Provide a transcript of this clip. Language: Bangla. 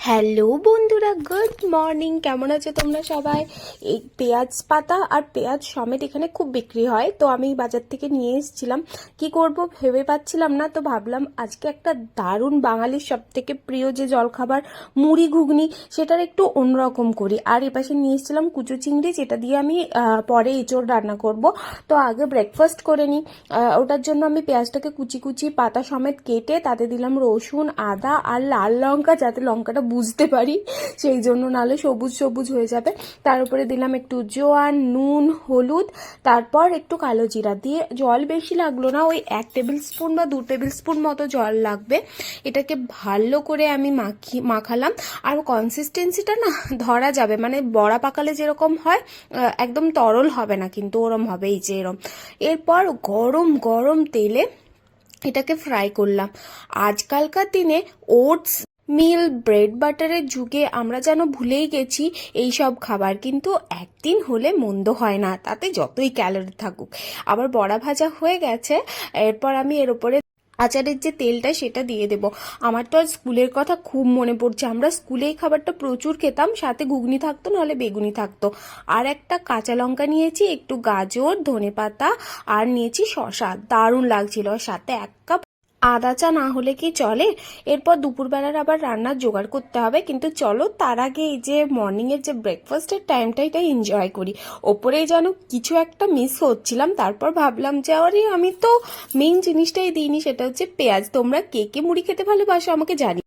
হ্যালো বন্ধুরা, গুড মর্নিং। কেমন আছো তোমরা সবাই? এই পেঁয়াজ পাতা আর পেঁয়াজ সমেত এখানে খুব বিক্রি হয়, তো আমি বাজার থেকে নিয়ে এসেছিলাম। কি করব ভেবে পাচ্ছিলাম না, তো ভাবলাম আজকে একটা দারুণ বাঙালির সব থেকে প্রিয় যে জলখাবার মুড়ি ঘুগনি, সেটার একটু অন্যরকম করি। আর এপাশে নিয়ে এসেছিলাম কুচো চিংড়ি, যেটা দিয়ে আমি পরে এঁচোড় রান্না করব। তো আগে ব্রেকফাস্ট করে নিই। ওটার জন্য আমি পেঁয়াজটাকে কুচি কুচি পাতা সমেত কেটে তাতে দিলাম রসুন, আদা আর লাল লঙ্কা, যাতে লঙ্কাটা বুঝতে পারি সেই জন্য, নাহলে সবুজ সবুজ হয়ে যাবে। তার উপরে দিলাম একটু জোয়ান, নুন, হলুদ, তারপর একটু কালো জিরা দিয়ে, জল বেশি লাগলো না, ওই 1 টেবিল স্পুন বা 2 টেবিল স্পুন মতো জল লাগবে। এটাকে ভালো করে আমি মাখালাম। আর কনসিস্টেন্সিটা না ধরা যাবে, মানে বড়া পাকালে যেরকম হয় একদম তরল হবে না, কিন্তু ওরম হবে, এই যে এরম। এরপর গরম গরম তেলে এটাকে ফ্রাই করলাম। আজকালকার দিনে ওটস মিল, ব্রেড বাটারের যুগে আমরা যেন ভুলেই গেছি এই সব খাবার, কিন্তু একদিন হলে মন্দ হয় না, তাতে যতই ক্যালোরি থাকুক। আবার বড়া ভাজা হয়ে গেছে, এরপর আমি এর উপরে আচারের যে তেলটা সেটা দিয়ে দেব। আমার তো আর স্কুলের কথা খুব মনে পড়ছে, আমরা স্কুলে এই খাবারটা প্রচুর খেতাম, সাথে ঘুগনি থাকতো, নাহলে বেগুনি থাকতো। আর একটা কাঁচা লঙ্কা নিয়েছি, একটু গাজর, ধনেপাতা, আর নিয়েছি শসা, দারুণ লাগছিল। আর সাথে 1 কাপ আদা চা না হলে কি চলে? এরপর দুপুরবেলার আবার রান্নার জোগাড় করতে হবে, কিন্তু চলো তার আগে এই যে মর্নিং এর যে ব্রেকফাস্টের টাইমটা, এটা এনজয় করি। ওপরেই যেন কিছু একটা মিস হচ্ছিলাম, তারপর ভাবলাম যে আরে আমি তো মেইন জিনিসটাই দিইনি, সেটা হচ্ছে পেঁয়াজ। তোমরা কে কে মুড়ি খেতে ভালোবাসো আমাকে জানি।